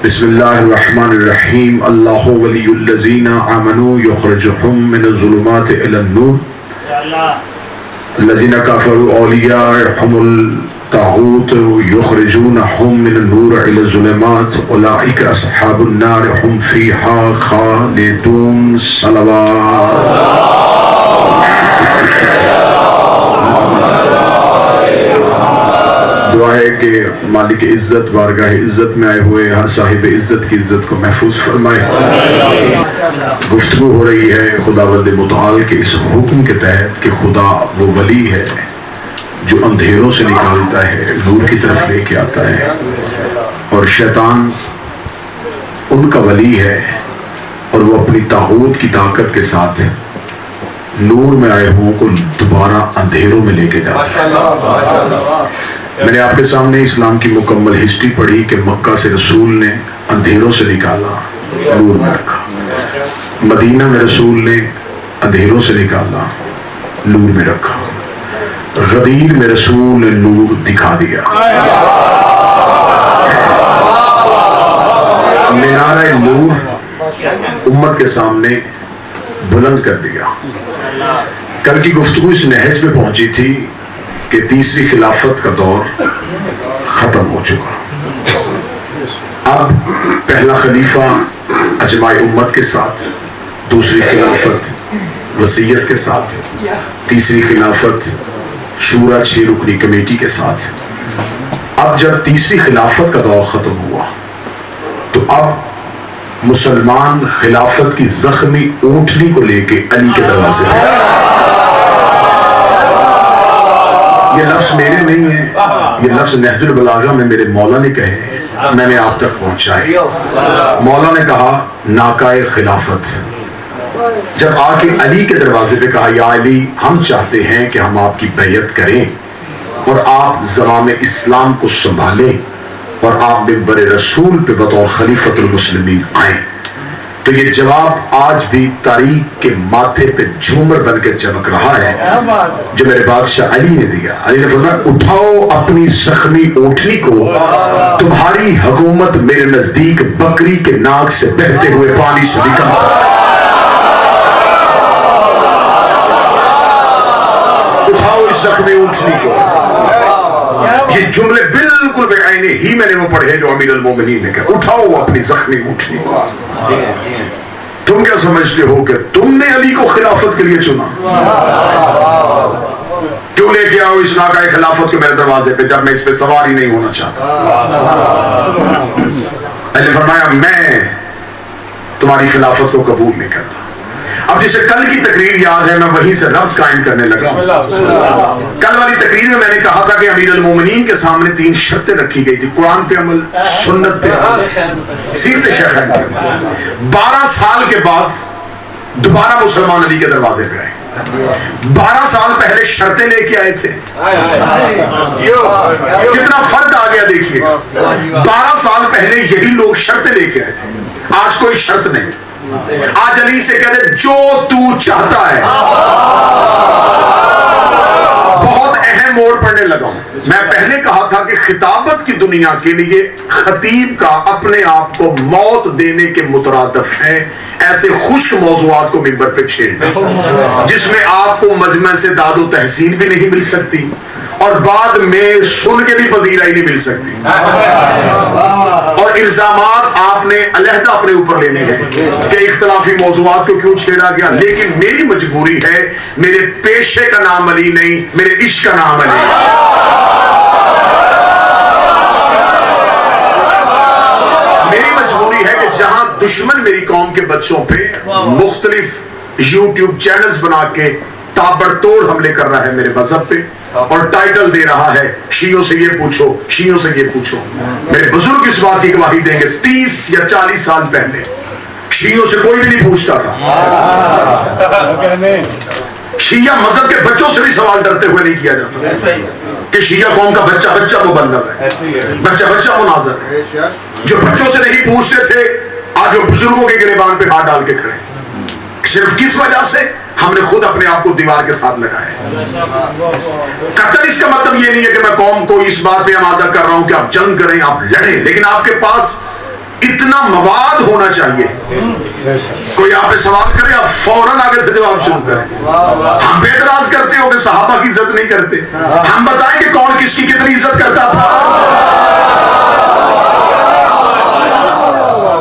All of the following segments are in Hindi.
बिस्मिल्लाहिर्रहमानिर्रहीम। अल्लाहु वलियुल्लज़ीना आमनू युख़रिजुहुम मिनज़्ज़ुलुमाति इलन-नूर अल्लज़ीना कफ़रू औलियाहुमुल ताग़ूत युख़रिजूनहुम मिनन-नूर इलज़-ज़ुलुमात उलाइका अस्हाबुन-नार हुम फ़ीहा ख़ालिदून। सलवात। दुआ है कि मालिक इज्जत बारगाह इज्जत में आए हुए हर साहिब इज्जत की इज्जत को महफूज फरमाए। गुफ्तगू हो रही है खुदावंद मुतआल के इस हुक्म के तहत कि खुदा वो वली है जो अंधेरों से निकालता है, नूर की तरफ लेके आता है, और शैतान उनका वली है और वो अपनी तागूत की ताकत के साथ नूर में आए हुओं को दोबारा अंधेरों में लेके जाता है। मैंने आपके सामने इस्लाम की मुकम्मल हिस्ट्री पढ़ी कि मक्का से रसूल ने अंधेरों से निकाला, नूर में रखा। मदीना में रसूल ने अंधेरों से निकाला, नूर में रखा। गदीर में रसूल ने नूर दिखा दिया। मीनारे नूर उम्मत के सामने बुलंद कर दिया। कल की गुफ्तगू इस नहज पे पहुंची थी कि तीसरी खिलाफत का दौर खत्म हो चुका। अब पहला खलीफा अजमाई उम्मत के साथ, दूसरी खिलाफत वसीयत के साथ, तीसरी खिलाफत शूरा 6 रुकनी कमेटी के साथ। अब जब तीसरी खिलाफत का दौर खत्म हुआ तो अब मुसलमान खिलाफत की जख्मी ऊंटनी को लेके अली के दरवाजे पे। ये लफ्ज मेरे नहीं है, ये लफ्ज नहजुल बलागा में मेरे मौला ने कहे, मैंने आप तक पहुंचाए। मौला ने कहा नाकाए खिलाफत। जब आके अली के दरवाजे पे कहा या अली, हम चाहते हैं कि हम आपकी बैयत करें और आप ज़माम इस्लाम को संभालें और आप मिंबर रसूल पे बतौर खलीफतुल मुस्लिमीन आए, तो ये जवाब आज भी तारीख के माथे पे झूमर बन के चमक रहा है जो मेरे बादशाह अली ने दिया। अली ने फरमाया उठाओ अपनी जख्मी ऊंटनी को, तुम्हारी हुकूमत मेरे नजदीक बकरी के नाक से बहते हुए पानी से निकल। उठाओ इस जख्मी ऊंटनी को। ये जुमले बिल्कुल बेआईने ही मैंने वो पढ़े जो अमीरुल मोमिनीन ने कहा उठाओ अपनी जख्मी ऊंटनी को। तुम क्या समझते हो कि तुमने अली को खिलाफत के लिए चुना? क्यों लेके आओ इस नाकाए खिलाफत को मेरे दरवाजे पे जब मैं इस पे सवार ही नहीं होना चाहता? अली फरमाया मैं तुम्हारी खिलाफत को कबूल नहीं करता। अब जिसे कल की तकरीर याद है मैं वहीं से रब्त कायम करने लगा। कल वाली तकरीर में मैंने कहा था कि अमीरुल मोमिनीन के सामने 3 शर्तें रखी गई थी, कुरान पे अमल, सुन्नत पे अमल, सीरत शरअन पे अमल। 12 साल के बाद दोबारा मुसलमान अली के दरवाजे पे आए। 12 साल पहले शर्तें लेके आए थे। कितना फर्क आ गया देखिए। 12 साल पहले यही लोग शर्तें लेके आए थे, आज कोई शर्त नहीं। आज अली से कहते जो तू चाहता है। बहुत अहम मोड़ पड़ने लगा हूं। मैं पहले कहा था कि खिताबत की दुनिया के लिए खतीब का अपने आप को मौत देने के मुतरादिफ है ऐसे खुश्क मौज़ूआत को मिंबर पे छेड़ना, जिसमें आपको मजमे से दादो तहसीन भी नहीं मिल सकती और बाद में सुन के भी फजीला ही नहीं मिल सकती, और इल्जामात आपने अलहदा अपने ऊपर लेने हैं कि इख्तलाफी मौज़ूआत को क्यों छेड़ा गया। लेकिन मेरी मजबूरी है, मेरे पेशे का नाम अली नहीं, मेरे इश्क का नाम अली। मेरी मजबूरी है कि जहां दुश्मन मेरी कौम के बच्चों पे मुख्तलिफ यूट्यूब चैनल्स बना के ताबड़तोड़ हमले कर रहा है मेरे मजहब पे और टाइटल दे रहा है शियों से ये पूछो, शियों से ये पूछो। मेरे बुजुर्ग इस बात की गवाही देंगे 30 या 40 साल पहले शियों से कोई भी नहीं पूछता था। शिया मजहब के बच्चों से भी सवाल डरते हुए नहीं किया जाता कि शिया कौम का बच्चा बच्चा मुबल्लग है, बच्चा बच्चा मुनाज़र है। जो बच्चों से नहीं पूछते थे आज वो बुजुर्गों के गिरेबान पे हाथ डाल के खड़े। सिर्फ किस वजह से? हमने खुद अपने आप को दीवार के साथ लगाया। कतई इसका मतलब ये नहीं है कि मैं कौम को इस बात पे आमादा कर रहा हूं कि आप जंग करें, आप लड़ें, लेकिन आपके पास इतना मवाद होना चाहिए। कोई आप पे सवाल करे, आप फौरन आगे से जवाब शुरू करें। हम बेतराज करते हो कि सहाबा की इज्जत नहीं करते। हम बताएं कि कौन किसकी कितनी इज्जत करता था।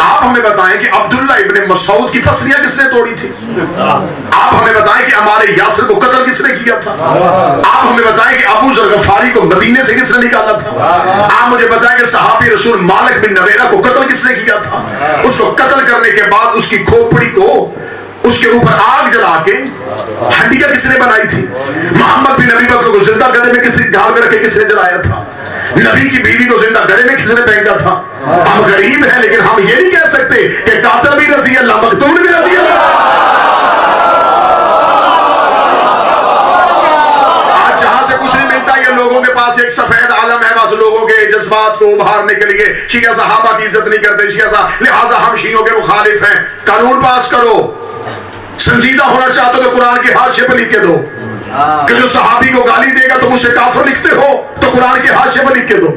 आप हमें बताएं कि अब्दुल्ला इब्ने मसूद की पसलियां किसने तोड़ी थी। आप हमें बताएं कि हमारे यासिर को कत्ल किसने किया था। आप हमें बताएं कि अबू जर गफारी को मदीने से किसने निकाला था। आप मुझे बताएं कि सहाबी रसूल मालिक बिन नवेरा को कत्ल किसने किया था। उसको कत्ल करने के बाद उसकी खोपड़ी को उसके ऊपर आग जला के हड्डियां किसने बनाई थी। मोहम्मद बिन नबी बकर को जिंदा गधे में किसने ढाल में रखे किसने जलाया था। नबी की बीवी को जिंदा गधे में किसने फेंका था। हम गरीब हैं लेकिन हम ये नहीं कह सकते कि कातिल भी रजी अल्लाह मकतूल भी रजी अल्लाह। आज जहां से कुछ नहीं मिलता, ये लोगों के पास एक सफेद आलम है, बस लोगों के जज्बात को उभारने के लिए। शिया सहाबा की इज्जत नहीं करते शिया, लिहाजा हम शियों के मुखालिफ हैं। कानून पास करो। संजीदा होना चाहते हो तो कुरान के हाशिए पर लिख के दो कि जो सहाबी को गाली देगा तुम उसे काफिर लिखते हो, तो कुरान के हाशिए पर लिख के दो।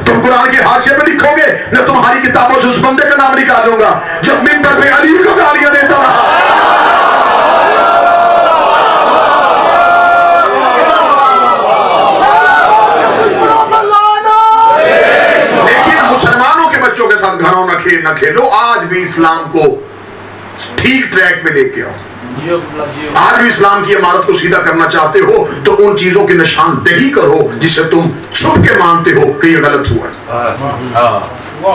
तुम कुरान के हाशिए पे लिखोगे, मैं तुम्हारी किताबों से उस बंदे का नाम निकालूंगा जो मिंबर में अली को गालियां देता रहा। लेकिन मुसलमानों के बच्चों के साथ घरौना खेल न खेलो। आज भी इस्लाम को ठीक ट्रैक पे लेके आओ। आज भी इस्लाम की इमारत को सीधा करना चाहते हो तो उन चीजों की निशानदेही करो जिसे तुम छुप के मानते हो कि ये गलत हुआ।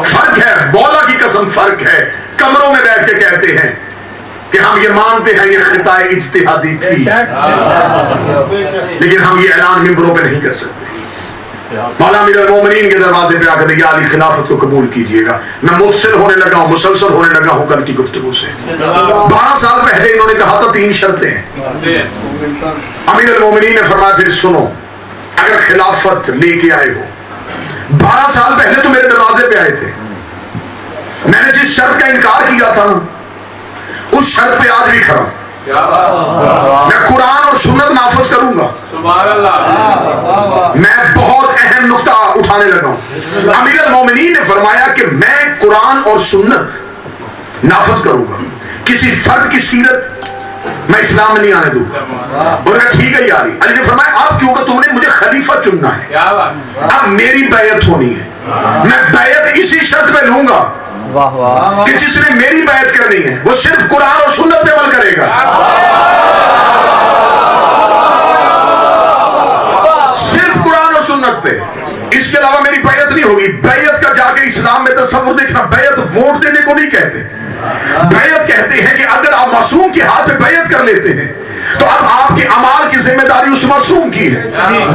फर्क है, मौला की कसम फर्क है। कमरों में बैठ के कहते हैं कि हम ये मानते हैं ये खिताए इज्तिहादी थी, लेकिन हम ये ऐलान मिंबरों पे नहीं कर सकते। मौला अमीरुल मोमिनीन के दरवाजे पे आकर या अली खिलाफत को कबूल कीजिएगा। मैं मुतसिल होने लगा हूं, मुसलसल होने लगा हूं कल की गुफ्तगू से। 12 साल पहले इन्होंने कहा था 3 शर्तें हैं। अमीरुल मोमिनीन ने फरमाया फिर सुनो, अगर खिलाफत लेके आए हो, 12 साल पहले तो मेरे दरवाजे पे आए थे, मैंने जिस शर्त का इनकार किया था ना, उस शर्त पे आज भी खड़ा। मैं कुरान और सुन्नत नाफज करूंगा। मैं बहुत अहम नुक्ता उठाने लगा हूं। अमीरुल मोमिनीन ने फरमाया कि मैं कुरान और सुन्नत नाफज करूंगा, किसी फर्द की सीरत मैं इस्लाम में नहीं आने दूंगा। बोला ठीक है यार। अली ने फरमाया आप क्योंकि तुमने मुझे खलीफा चुनना है, अब मेरी बैयत होनी है, मैं बैयत इसी शर्त पे लूंगा कि जिसने मेरी बैयत करनी है वो सिर्फ कुरान और सुन्नत पे अमल करेगा, सिर्फ कुरान और सुन्नत पे। इसके अलावा मेरी बैयत नहीं होगी। बैयत का जाके इस्लाम में तसव्वुर देखना, बैयत वोट देने को नहीं कहते। बैयत कहते हैं कि अगर आप मासूम के हाथ में बैयत कर लेते हैं तो अब आपके अमाल की जिम्मेदारी उस मासूम की है।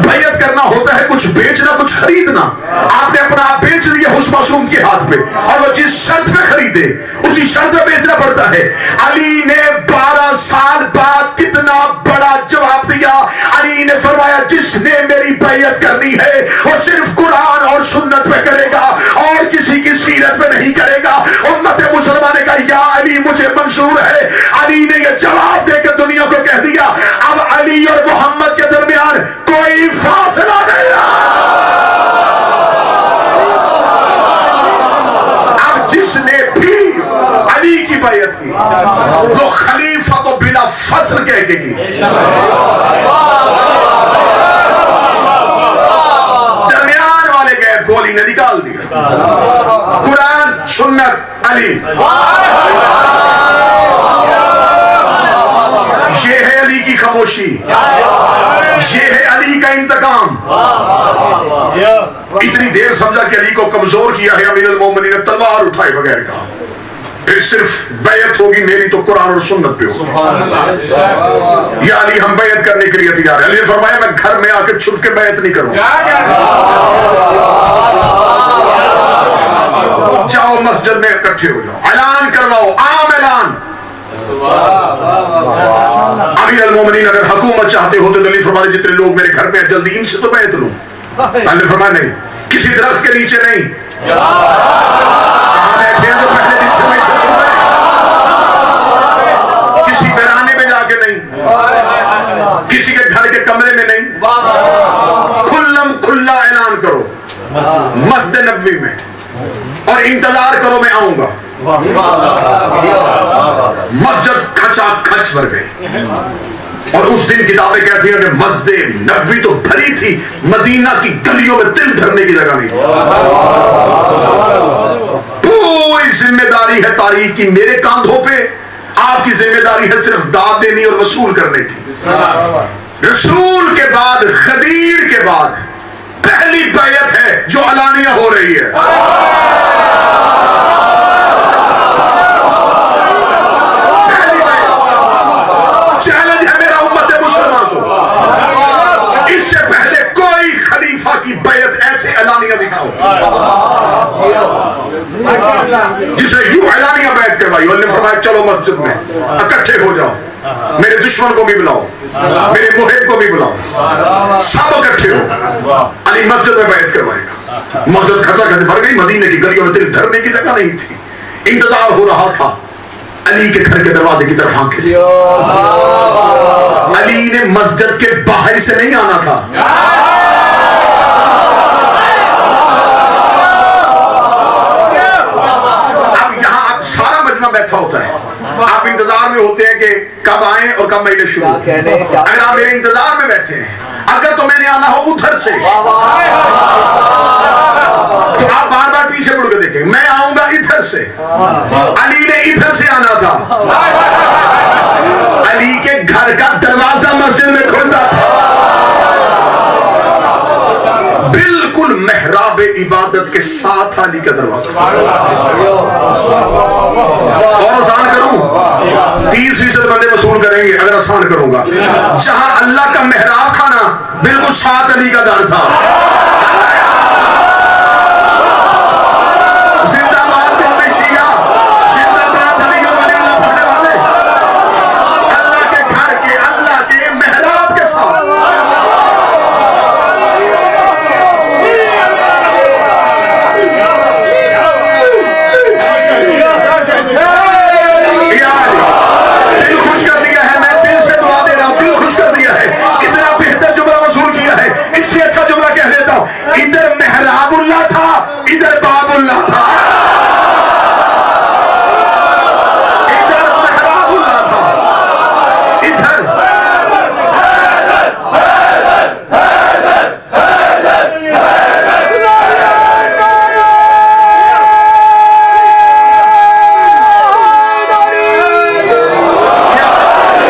बैयत करना होता है कुछ बेचना, कुछ खरीदना। आपने अपना आप बेच दिया उस मासूम के हाथ पे, और वो जिस शर्त पे खरीदे उसी शर्त पे बेचना पड़ता है। अली ने 12 साल बाद कितना बड़ा जवाब दिया। अली ने फरमाया जिसने मेरी बैयत करनी है वो सिर्फ कुरान और सुन्नत पे करेगा और किसी की सीरत पे नहीं करेगा। उम्मत मुसलमान ने कहा या अली मुझे मंजूर है। अली ने यह जवाब देकर दुनिया को कह दिया अब अली और मोहम्मद के दरमियान कोई फासला नहीं रहा। अब जिसने भी अली की बैयत की वो खलीफा को बिला फस्ल कह के की। दरमियान वाले गए गोली ने निकाल दिया। कुरान सुन्नत अली, ये है अली की खामोशी, ये है अली का इंतकाम। इतनी देर समझा कि अली को कमजोर किया है, अमीरुल मोमिनीन ने तलवार उठाए बगैर कहा फिर सिर्फ बैयत होगी मेरी तो कुरान और सुन्नत पे होगी। या अली हम बैयत करने के लिए तैयार है। अली ने फरमाया मैं घर में आकर छुप के बैयत नहीं करूंगा, जाओ मस्जिद में इकट्ठे हो जाओ, ऐलान करवाओ, आम ऐलान। अमीरुल मोमिनीन अगर हुकूमत चाहते हो तो अली फरमाते जितने लोग मेरे घर में जल्दी इनसे तो बैत लूं। अली फरमाया नहीं, किसी दरख्त के नीचे नहीं, कहां बैठे हैं जो पहले दिन से बैठे सुन रहे, किसी वीराने में जाके नहीं, किसी के घर के कमरे में नहीं, खुल्लम खुल्ला ऐलान करो मस्जिद नबवी में और इंतजार करो करो मैं आऊंगा। मस्जिद खचा खच भर गई। और उस दिन किताबें कहती हैं कि मस्जिद नबवी तो भरी थी, मदीना की गलियों में तिल धरने की जगह नहीं थी। पूरी जिम्मेदारी है तारीख की मेरे कांधों पे, आपकी जिम्मेदारी है सिर्फ दाद देनी और वसूल करने की। रसूल के बाद, खदीर के बाद पहली बैयत है जो अलानिया हो रही है। चैलेंज है मेरा उम्मत मुसलमान को, इससे पहले कोई खलीफा की बैयत ऐसे अलानिया दिखाओ जिसे यूं अलानिया बैयत करवाई। और फरमाया चलो मस्जिद में इकट्ठे हो जाओ, मेरे दुश्मन को भी बुलाओ, मेरे मुहिब को भी बुलाओ, सब इकट्ठे हो। अली मस्जिद में बैत करवाएगा। मस्जिद खचा खच भर गई, मदीने की गलियों में तिल धरने की जगह नहीं थी। इंतजार हो रहा था, अली के घर के दरवाजे की तरफ आंखें थी। अली ने मस्जिद के बाहर से नहीं आना था, अब यहां आप सारा मजमा बैठा होता है, आप इंतजार में होते हैं कि कब आए और कब महीने शुरू। अगर आप मेरे इंतजार में बैठे हैं, अगर तो मैंने आना हो उधर से, तो आप बार बार पीछे मुड़ के देखें, मैं आऊंगा इधर से। अली ने इधर से आना था। अली के घर का दरवाजा मस्जिद में खुलता था, बिल्कुल मेहराब इबादत के साथ अली का दरवाजा। और आसान करूं, 30% बंदे वसूल करेंगे अगर आसान करूंगा। जहां अल्लाह का मेहराब था ना, बिल्कुल साथ अली का दर था। जिंदाबाद कौमे शिया, जिंदाबाद अली का वलीउल्लाह पढ़ने वाले, अल्लाह के घर के, अल्लाह के मेहराब के साथ। इधर मेहराबुल्लाह था, इधर बाबुल्लाह था। इधर मेहराबुल्लाह था, इधर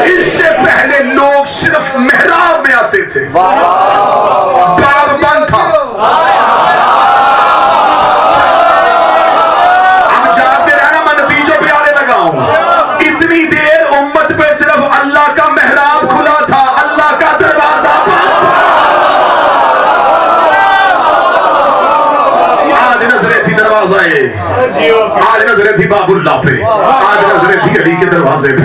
इससे पहले लोग सिर्फ मेहराब में आते थे, बाब बंद था। अब जाते रहना, मैं नतीजों पे आने लगा हूं। इतनी देर उम्मत पे सिर्फ अल्लाह का मेहराब खुला था, अल्लाह का दरवाजा बंद था। आज नजरें थी दरवाजा, आज नजरें थी बाबुल्लाह पे, आज नजरें थी अली के दरवाजे पे,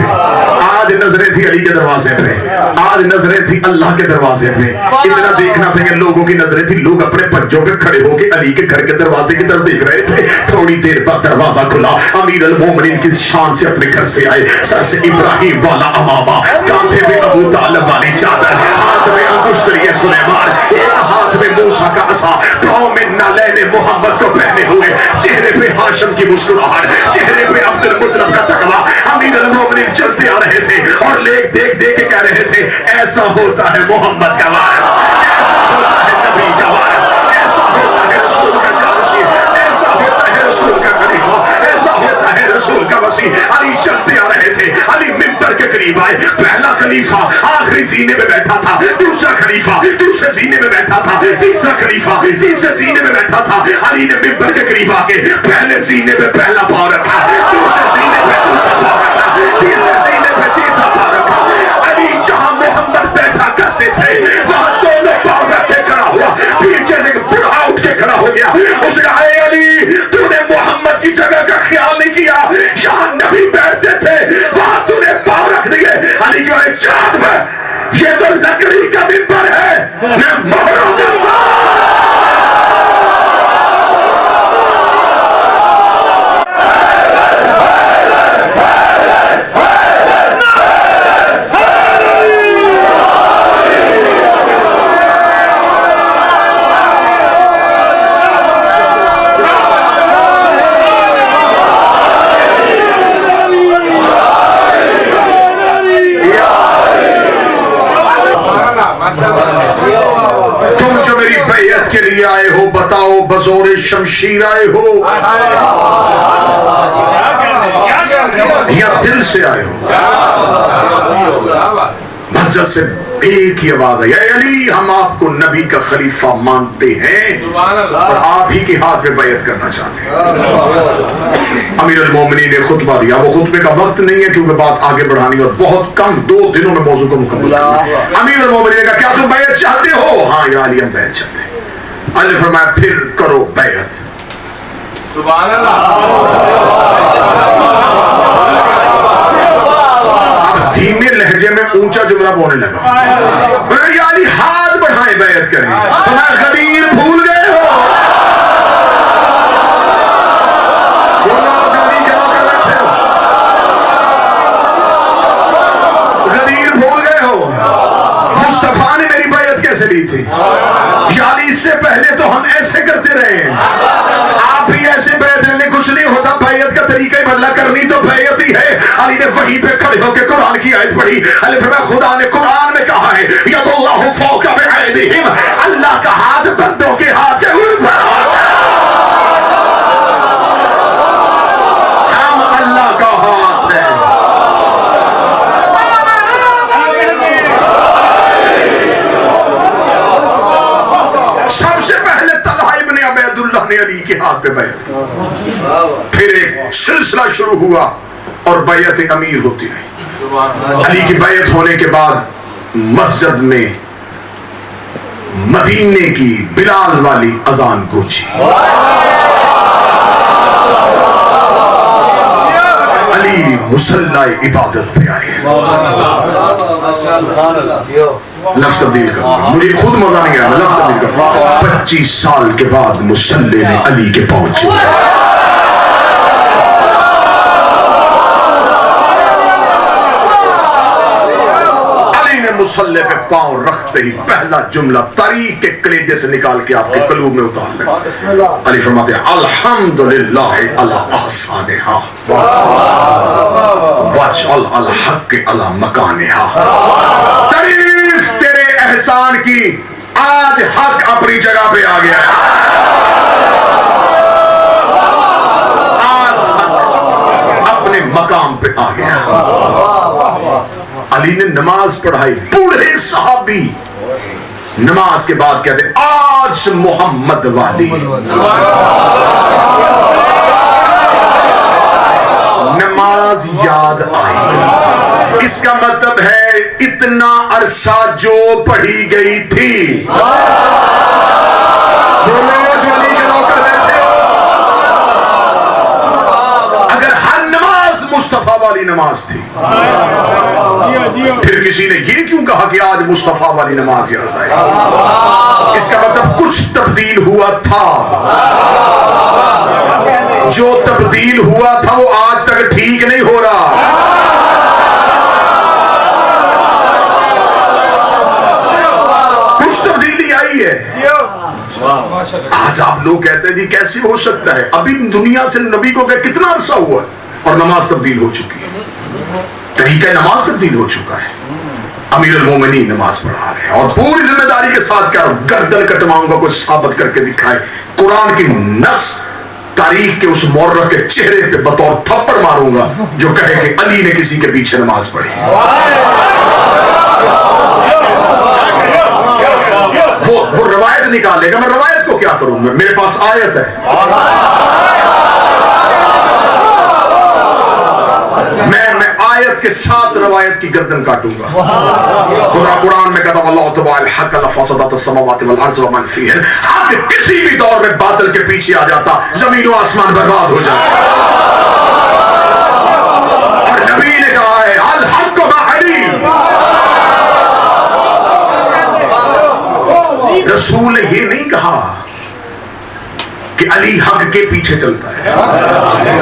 आज नजरें थी अली के दरवाजे पे, आज नजरें थी अल्लाह के दरवाजे पे। इतना देखना था कि लोगों की नजरें थी, लोग अपने पंजों पे खड़े होकर अली के घर के दरवाजे की तरफ देख रहे थे। थोड़ी देर बाद दरवाजा खुला, अमीर अल मोमिनीन की शान से अपने घर से आए, सर से इब्राहिम वाला अमामा, कांधे पे अबू तालिब वाली चादर, हाथ में अंगुश्तरी सुलेमान, एक हाथ में मूसा का असा, पांव में नालैन मोहम्मद को पहने हुए, चेहरे पे हाशिम की मुस्कुराहट, चेहरे पे अब्दुल मुत्तलिब का तकवा। अमीर अल मोमिनीन चलते आ रहे थे और देख देख के कह रहे थे, ऐसा होता है मोहम्मद का वारिस, ऐसा होता है नबी का वारिस, ऐसा होता है रसूल का जानशीन, ऐसा होता है रसूल का खलीफा, ऐसा होता है रसूल का वसी। अली चलते आ रहे थे, अली मिंबर के करीब आए। पहला खलीफा आखिरी जीने में बैठा था, दूसरा खलीफा दूसरे जीने में बैठा था, तीसरा खलीफा तीसरे जीने में बैठा था। अली ने मिंबर के करीब आके पहले जीने पे पहला पांव रखा, दूसरे जीने पे दूसरा पांव रखा, तीसरे जीने पे तीसरा पांव रखा। अली जहां मोहम्मद बैठा करते थे वहां दोनों पांव रखे खड़ा हुआ, पीछे से बूढ़ा उठ के खड़ा हो गया। उसने आए अली, तूने मोहम्मद की जगह का ख्याल नहीं किया, यहाँ नबी बैठते थे वहां तूने पांव रख दिए। अली के बारे चाँद में, ये तो लकड़ी का मिंबर है, मैं मोहरों का साथ शमशीर आए हो या दिल से आए हो? मस्जिद से एक ही आवाज है, या अली हम आपको नबी का खलीफा मानते हैं और आप ही के हाथ में बैयत करना चाहते हैं। अमीर अल मोमिनीन ने खुतबा दिया। वो खुतबे का वक्त नहीं है क्योंकि बात आगे बढ़ानी और बहुत कम 2 दिनों में मौजू को मुकम्मल करना। अमीर अल मोमिनीन ने कहा क्या तुम बैयत चाहते हो? हाँ या अली हम बैयत चाहते हैं। अल्लाह ने फरमाया फिर करो बैयत। सुभान अब धीमे लहजे में ऊंचा जुमला बोलने लगा, या अली हाथ बढ़ाए बैयत करें। फरमाया गदीर भूल गए हो? बोलो जो अली के नौकर बैठे हो, गदीर भूल गए हो? मुस्तफा ने मेरी बैयत कैसे ली थी? यानी इससे पहले तो हम ऐसे करते रहे, आप भी ऐसे बैयत लेने कुछ नहीं होता। बैयत का तरीका ही बदला, करनी तो बैयत ही है। अली ने वहीं पे खड़े होकर कुरान की आयत पढ़ी। अली फरमाया खुदा ने कुरान में कहा है यदुल्लाहु फौका बिअयदिहिम, अल्लाह का हाथ बंदों के हाथ के ऊपर होता है। हम अल्लाह का हाथ है। सबसे पहले तलहा इब्न उबैदुल्लाह ने अली के हाथ पे बैयत, फिर एक सिलसिला शुरू हुआ और बैयत अमीर होती रही। अली की बैयत होने के बाद मस्जिद में मदीने की बिलाल वाली अजान गूंजी। अली मुसल्ला इबादत पे आए। लफ्ज़ तब्दील करूंगा, मुझे खुद मजा नहीं आया, लफ्ज़ तब्दील करूंगा। 25 साल के बाद मुसल्ले ने अली के पांव छुए। मुसल्ले पे पांव रखते ही पहला जुमला तारीख के कलेजे से निकाल के आपके कलूब में उतार लगा। अली फरमाते हैं अल्हम्दुलिल्लाह अला अहसानिहा वजअल अल हक अला मकानिहा। तारीफ तेरे एहसान की, आज हक अपनी जगह पे आ गया है। आज हक अपने मकाम पे आ गया। अली ने नमाज पढ़ाई। बूढ़े सहाबी नमाज के बाद कहते आज मोहम्मद वाली। नमाज याद आई। इसका मतलब है इतना अरसा जो पढ़ी गई थी। बोलो जो अली के नौकर बैठे हो, अगर हर नमाज मुस्तफा वाली नमाज थी, फिर किसी ने ये क्यों कहा कि आज मुस्तफा वाली नमाज याद आई? इसका मतलब कुछ तब्दील हुआ था। जो तब्दील हुआ था वो आज तक ठीक नहीं हो रहा। कुछ तब्दीली आई है। आज आप लोग कहते हैं जी कैसे हो सकता है? अभी दुनिया से नबी को कितना अरसा हुआ और नमाज तब्दील हो चुकी है, तरीका नमाज तब्दील हो चुका है। अमीर अल मोमिनीन नमाज पढ़ा रहे हैं और पूरी जिम्मेदारी के साथ कह रहा हूं गर्दन कटवाऊंगा, कुछ साबित करके दिखाए। कुरान की नस तारीख के उस मौर्रख के चेहरे पे बतौर थप्पड़ मारूंगा जो कहे कि अली ने किसी के पीछे नमाज पढ़ी। वो रवायत निकालेगा, मैं रवायत को क्या करूंगा? मेरे पास आयत है, मैं आयत के साथ रवायत की गर्दन काटूंगा। खुदा कुरान में कहता अल्लाह तबाल हक लफसदत अस्समावाति वल अर्ज़ व मन फीहिन। हक किसी भी दौर में बातिल के पीछे आ जाता, जमीन और आसमान बर्बाद हो जाए। और नबी ने कहा है अल हक मअली। रसूल ने ये नहीं कहा कि अली हक के पीछे चलता है।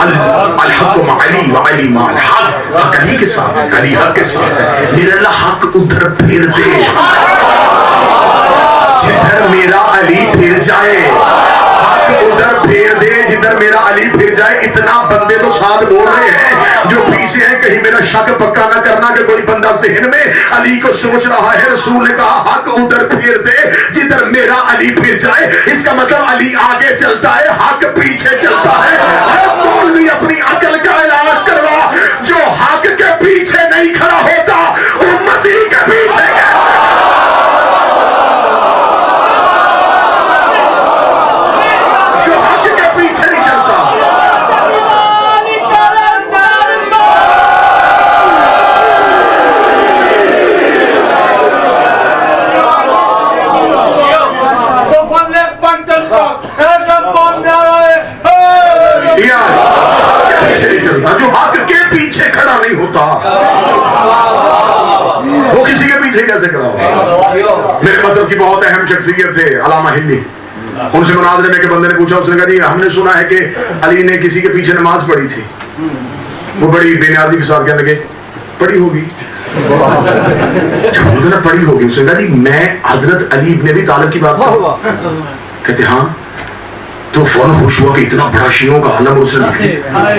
अल हक मअली व अली मअल हक। हक अली के साथ है, अली हक के साथ है। मेरा अल्लाह हक उधर फिर दे जिधर मेरा अली फिर जाए। हक उधर फेर दे जिधर मेरा अली फिर जाए। इतना बंदे तो साथ बोल रहे हैं जो पीछे है, कहीं मेरा शक पक्का ना करना कि कोई बंदा ज़हन में अली को सोच रहा है। रसूल ने कहा हक उधर फेर दे जिधर मेरा अली फिर जाए। इसका मतलब अली आगे चलता है, हक पीछे चलता है। मौलवी अपनी अकल का इलाज करवा, जो हक के पीछे नहीं खड़ा होता उम्मती के पीछे कैसे? जो हक के पीछे नहीं चलता। जो हक के पीछे खड़ा नहीं होता वो किसी के पीछे कैसे खड़ा होगा? मेरे मजहब की बहुत अहम शख्सियत है अल्लामा हिंदी। उनसे मुनाज़रे में के बंदे ने पूछा, उसने कहा जी हमने सुना है कि अली ने किसी के पीछे नमाज पढ़ी थी। वो बड़ी बेनियाजी के साथ कहने लगे पढ़ी होगी। जब उसने पढ़ी होगी, उसने कहा जी मैं हजरत अली इब्न अबी तालिब की बात करूं। कहते हाँ। तो फौरन खुश हुआ कि इतना बड़ा शियों का आलम उसने लिख दिया।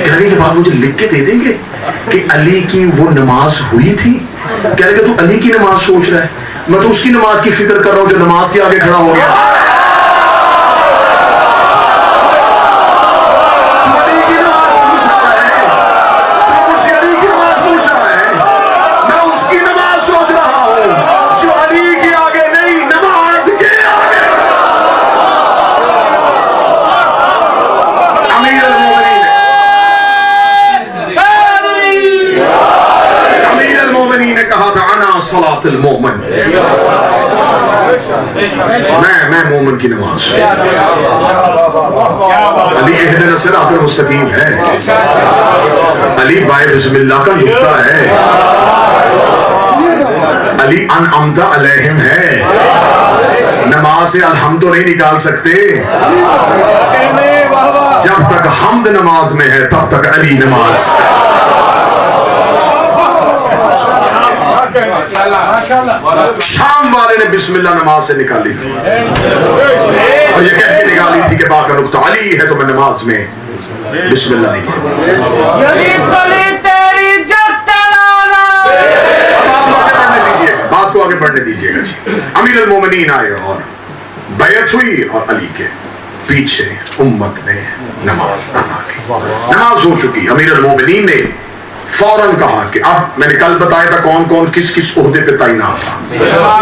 कहने के बाद मुझे लिख के दे देंगे कि अली की वो नमाज हुई थी। कह रहे तू अली की नमाज सोच रहा है, मैं तो उसकी नमाज की फिक्र कर रहा हूं जो नमाज के आगे खड़ा हो गया। तू अली की नमाज पूछ रहा है, तू मुझसे अली की नमाज पूछ रहा है, मैं उसकी नमाज सोच रहा हूं जो अली के आगे नहीं, नमाज के आगे। ने कहा था अना सलातुल मोमिन, मैं मोमिन की नमाज। अली इहदिना सिरातुल मुस्तकीम है, अली बाय बिस्मिल्लाह का नुक्ता है, अली अनअमता अलैहिम है। नमाज से अलहम्द तो नहीं निकाल सकते। जब तक हमद नमाज में है तब तक अली नमाज। शाम वाले ने बिस्मिल्लाह नमाज से निकाली थी और ये कह के निकाली थी कि बाका नुक्ता अली है तो मैं नमाज में बिस्मिल्लाह नहीं पढ़ूंगा। अब आप आगे बढ़ने दीजिएगा, बात को आगे बढ़ने दीजिएगा जी। अमीर अल मोमिनीन आए और बैत हुई और अली के पीछे उम्मत ने नमाज अदा की। नमाज हो चुकी। अमीर अल मोमिनीन ने फौरन कहा कि अब मैंने कल बताया था कौन कौन किस किस ओहदे पे तैनात था।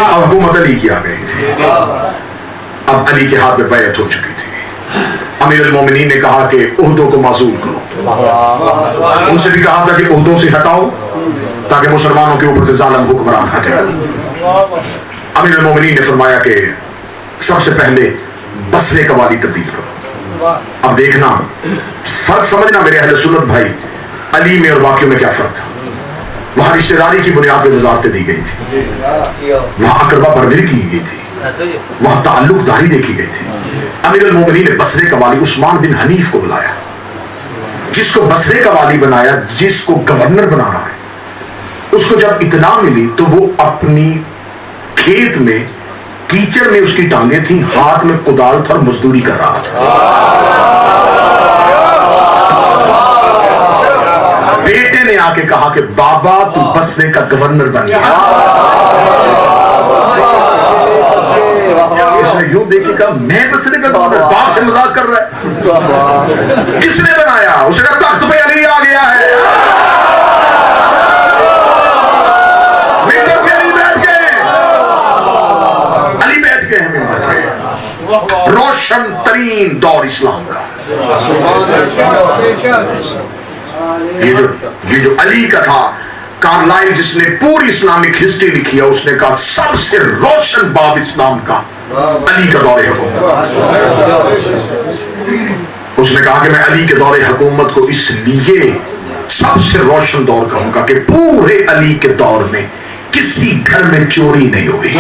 अब हुकूमत अली की आ गई थी, अब अली के हाथ में बैत हो चुकी थी। अमीर अल मोमिनीन ने कहा कि ओहदों को मासूल करो। उनसे भी कहा था कि ओहदों से हटाओ ताकि मुसलमानों के ऊपर से जालिम हुक्मरान हटे। अमीर अल मोमिनीन ने फरमाया कि सबसे पहले बसरे का वाली तब्दील करो। अब देखना फर्क समझना मेरे अहले सुन्नत भाई, अली में और वाक़ियों में क्या फर्क था। वहां रिश्तेदारी की बुनियाद पर वजारतें दी गई थी, वहां अकरबा परवरी की गई थी, वहां ताल्लुकदारी देखी गई थी। अमीर अल मोमिनीन ने बसरे का वाली उस्मान बिन हनीफ को बुलाया, जिसको बसरे का वाली बनाया, जिसको गवर्नर बना रहा है। उसको जब इत्तला मिली तो वो अपनी खेत में कीचड़ में उसकी टांगे थी, हाथ में कुदाल था और मजदूरी कर रहा था। बेटे ने आके कहा कि बाबा तू बसरे का गवर्नर बन गया। इसने यूं देखी कहा मैं बसरे का गवर्नर, बाप से मजाक कर रहा है। किसने बनाया? उसने कहा तख्त पे अली आ गया है, मिंबर पे अली बैठ गए, अली बैठ गए हैं मिंबर पे। रोशन तरीन दौर इस्लाम का ये जो अली का था, कार्लाइल जिसने पूरी इस्लामिक हिस्ट्री लिखी है, उसने कहा सबसे रोशन बाब इस्लाम का अली का दौरे हुकूमत। उसने कहा कि मैं अली के दौरे हुकूमत को इसलिए सबसे रोशन दौर कहूंगा कि पूरे अली के दौर में किसी घर में चोरी नहीं हुई,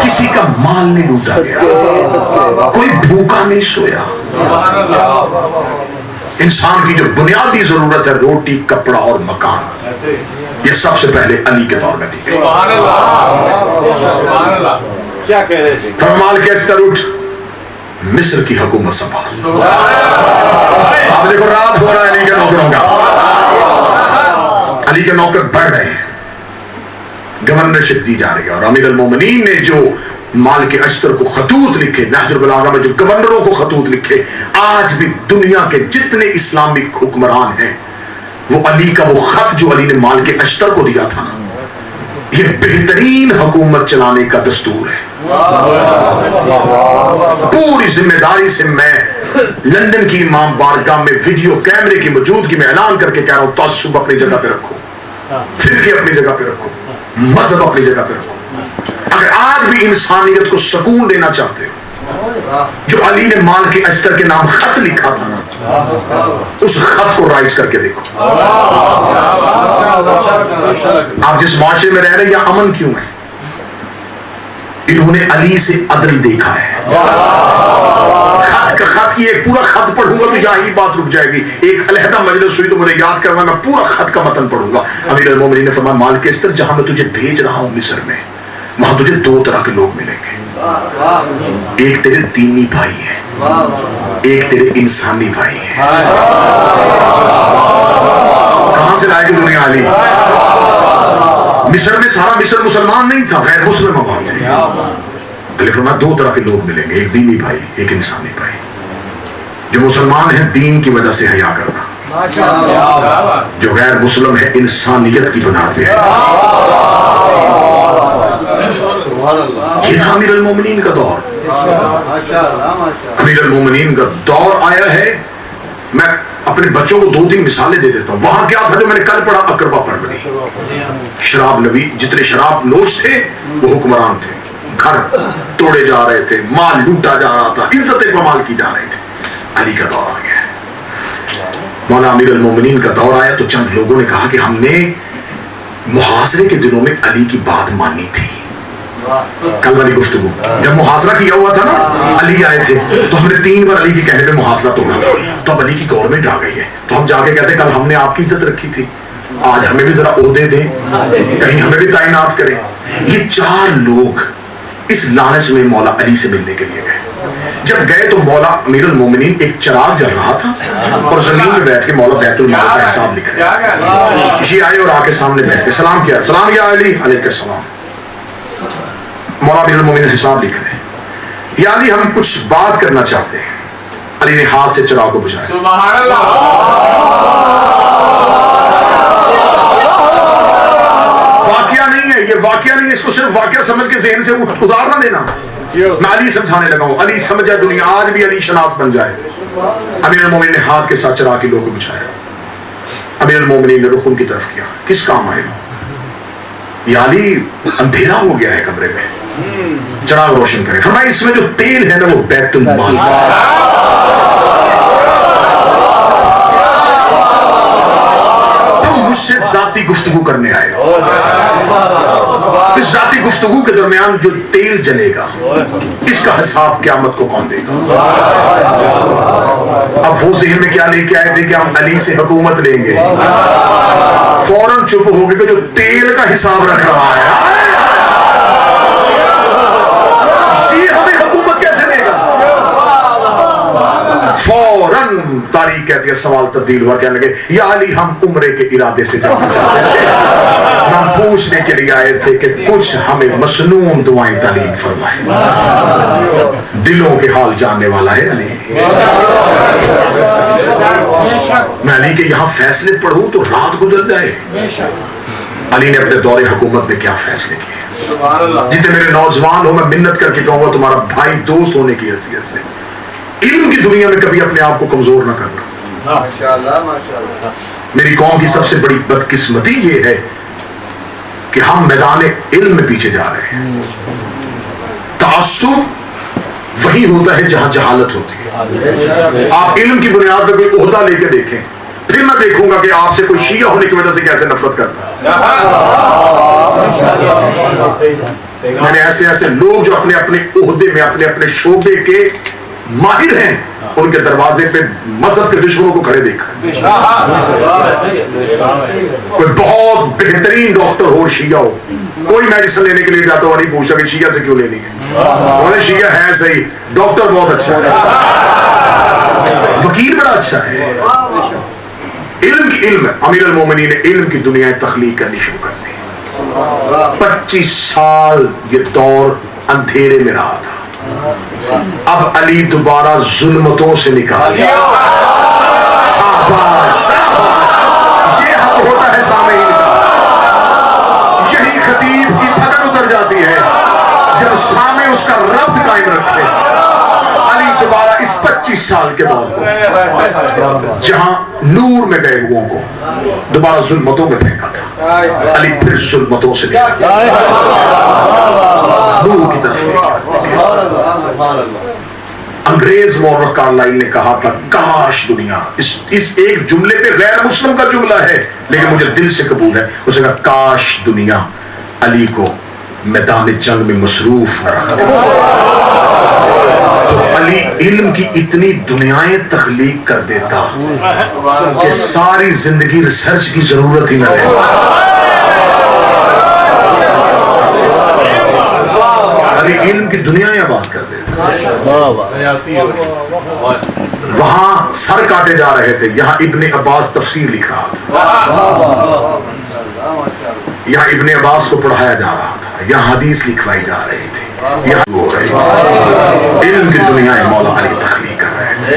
किसी का माल नहीं लूटा गया, कोई भूखा नहीं सोया। इंसान की जो बुनियादी जरूरत है, रोटी, कपड़ा और मकान, ये सबसे पहले अली के दौर में थी। क्या कह रहे थे? फरमाल के सर उठ, मिस्र की हुकूमत संभाल। और देखो रात हो रहा है अली के नौकरों का, अली के नौकर बढ़ रहे हैं, गवर्नरशिप दी जा रही है। और अमीर अल मोमिनीन ने जो माल के अश्तर को खतूत लिखे, नहजुल बलागा में जो गवर्नरों को खतूत लिखे, आज भी दुनिया के जितने इस्लामिक हुक्मरान हैं वो अली का वो खत जो अली ने माल के अश्तर को दिया था ना, ये बेहतरीन हुकूमत चलाने का दस्तूर है। पूरी जिम्मेदारी से मैं लंदन की इमाम बारगाह में वीडियो कैमरे की मौजूदगी में ऐलान करके कह रहा हूं, तअस्सुब अपनी जगह पे रखो, फिरके अपनी जगह पे रखो, मजहब अपनी जगह पे रखो। अगर आज भी इंसानियत को सुकून देना चाहते हो, जो अली ने माल के अश्तर के नाम खत लिखा था ना, उस खत को राइज करके देखो। आप जिस माशरे में रह रहे हैं या अमन क्यों है? इन्होंने अली से अदल देखा है। खत की एक पूरा खत पढ़ूंगा तो यही बात रुक जाएगी। एक अलहदा मजलिस हुई तो मुझे याद करवा, मैं पूरा खत का मतन पढ़ूंगा। अमीर अल मोमिनीन ने फरमाया, माल के अश्तर जहां मैं तुझे भेज रहा हूं मिस्र में, वहां तुझे दो तरह के लोग मिलेंगे। एक तेरे दीनी भाई है, एक तेरे इंसानी भाई है। कहां से लाएगी दुनिया अली? मिस्र में सारा मिस्र मुसलमान नहीं था, गैर मुस्लिम आबाद से। फरमाया दो तरह के लोग मिलेंगे, एक दीनी भाई, एक इंसानी भाई। जो मुसलमान है दीन की वजह से हया करना, जो गैर मुस्लिम है इंसानियत की बुनियाद पे है। ये था अमीर अल मोमिनीन का दौर। अमीर अल मोमिनीन का दौर आया है। मैं अपने बच्चों को दो तीन मिसालें दे देता हूं। वहां क्या था जो मैंने कल पढ़ा, अकरबा परवरी। शराब नबी, जितने शराब नोश थे वो हुक्मरान थे, घर तोड़े जा रहे थे, माल लूटा जा रहा था, इज्जतें बमाल की जा रही थी। अली का दौर आ गया। मौला अमीर अल मोमिनीन का दौर आया तो चंद लोगों ने कहा कि हमने मुहासरे के दिनों में अली की बात मानी थी। कल वाली गुफ्तगू जब मुहासरा किया हुआ था ना, अली आए थे तो हमने 3 बार अली के कहने पे मुहासरा तोड़ा था। तो अब अली की गवर्नमेंट आ गई है तो हम जाके कहते कल हमने आपकी इज्जत रखी थी, आज हमें भी जरा ओहदे दें, कहीं हमें भी तैनात करें। ये 4 लोग इस लालच में मौला अली से मिलने के लिए गए। जब गए तो मौला अमीर अल मोमिनीन एक चिराग जल रहा था और जमीन में बैठ के मौला बैतुल माल का हिसाब लिख रहे थे। ये आए और आके सामने बैठ के सलाम किया, सलाम या अली, अलैहि सलाम। मौला अमीर अल मोमिनीन हिसाब लिख रहे हैं। या अली हम कुछ बात करना चाहते हैं। अली ने हाथ से चिराग को बुझाया। सुभान अल्लाह। वाकया नहीं है ये, वाकया नहीं है, इसको सिर्फ वाकया समझ के ज़हन से उतार ना देना। मैं अली समझाने लगा हूं, अली समझ जाए दुनिया, आज भी अली शनास बन जाए। अमीर अल मोमिनीन ने हाथ के साथ चिराग के लोग को बुझाया। अमीर अल मोमिनीन ने रुख उनकी तरफ किया, किस काम आए? या अली अंधेरा हो गया है कमरे में, चिराग रोशन करें। फरमाया इसमें जो तेल है ना वो बैतुल माल, तुम मुझसे जाती गुफ्तगू करने आए हो। इस जाती गुफ्तगू के दरमियान जो तेल जलेगा इसका हिसाब क़यामत को कौन देगा? अब वो ज़हन में क्या लेके आए थे कि हम अली से हुकूमत लेंगे, फौरन चुप हो गए कि जो तेल का हिसाब रख रहा है ये हमें हुकूमत कैसे देगा? फौरन तारीख कहती है सवाल तब्दील हुआ, कहने लगे या अली हम उम्रे के इरादे से जाना चाहते थे, हम पूछने के लिए आए थे कि कुछ हमें मसनून दुआएं तालीम फरमाएं। दिलों के हाल जानने वाला है अली। मैं अली के यहाँ फैसले पढ़ूं तो रात गुजर जाए। अली ने अपने दौरे हुकूमत में क्या फैसले किए? जितने मेरे नौजवान हो मैं मिन्नत करके कहूंगा तुम्हारा भाई दोस्त होने की हैसियत से इल्म की दुनिया में कभी अपने आप को कमजोर ना करना। माशाअल्लाह माशाअल्लाह। मेरी कौम की सबसे बड़ी बदकिस्मती ये है कि हम मैदान इल्म में पीछे जा रहे हैं। तासुब वही होता है जहां जहालत होती है। आप इल्म की बुनियाद पर कोई ओहदा लेके देखें, फिर मैं देखूंगा कि आपसे कोई शिया होने की वजह से कैसे नफरत करता है। मैंने ऐसे ऐसे लोग जो अपने अपने ओहदे में अपने अपने शोबे के माहिर हैं, उनके दरवाजे पे मजहब के दुश्मनों को खड़े देखा। कोई बहुत बेहतरीन डॉक्टर हो शिया हो, कोई मेडिसिन लेने के लिए जाता हुआ नहीं पूछता कि शिया से क्यों लेनी है, शिया है सही, डॉक्टर बहुत अच्छा है, वकील बड़ा अच्छा है। इल्म अमीर अल मोमिनीन ने इल्म की दुनिया तख्लीक करनी शुरू कर दी। 25 साल ये दौर अंधेरे में रहा था। अब अली दोबारा जुल्मतों से निकाल। शाबाश शाबाश, ये हक होता है सामईन का। यही खतीब की थकन उतर जाती है जब सामे उसका रब्त कायम रखे। अली दोबारा इस 25 साल के दौर को जहां नूर में गए हुओं को दोबारा जुल्मतों में फेंका था, अली फिर जुल्मतों से निकाला, नूर की तरफ लेकर। अंग्रेज मौर्र कार्लाइल ने कहा था, काश दुनिया, इस एक जुमले पे गैर मुस्लिम का जुमला है लेकिन मुझे दिल से कबूल है, उसने कहा काश दुनिया अली को मैदान जंग में मसरूफ न रखते। तो अली इल्म की इतनी दुनियाएं तख्लीक कर देता कि सारी जिंदगी रिसर्च की जरूरत ही न रहे। अली इल्म की दुनियाएं आबाद कर देता। वहां सर काटे जा रहे थे, यहाँ इब्ने अब्बास तफसीर लिख रहा था, यहाँ इब्ने अब्बास को पढ़ाया जा रहा था, यहाँ हदीस लिखवाई जा रही थी, यहाँ हो रही थी। इल्म की दुनिया मौला अली तख्लीक कर रहे थे।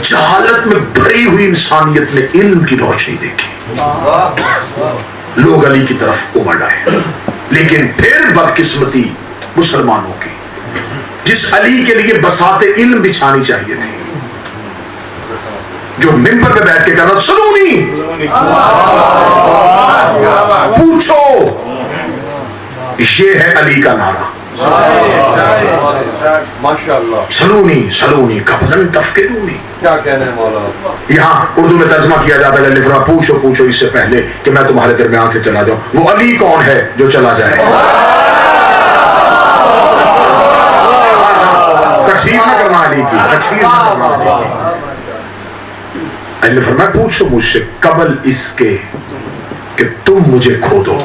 जहालत में भरी हुई इंसानियत ने इल्म की रोशनी देखी, लोग अली की तरफ उमड़ आए। लेकिन फिर बदकिस्मती मुसलमानों की, जिस अली के लिए बसाते इल्म बिछानी चाहिए थी, जो मिंबर पे बैठ के कहना सुनूनी पूछो, ये है अली का नारा। माशाअल्लाह, सलूनी सलूनी कबलन तफकिरूनी, क्या कहने हैं मौला। यहाँ उर्दू में तर्जमा किया जाता है, लिफरा पूछो पूछो इससे पहले कि मैं तुम्हारे दरमियान से चला जाऊं। वो अली कौन है जो चला जाए? तकसीर ना करना अली की, तकसीर ना करना अली की। अली फरमाया पूछो मुझसे कबल इसके कि तुम मुझे खो दो।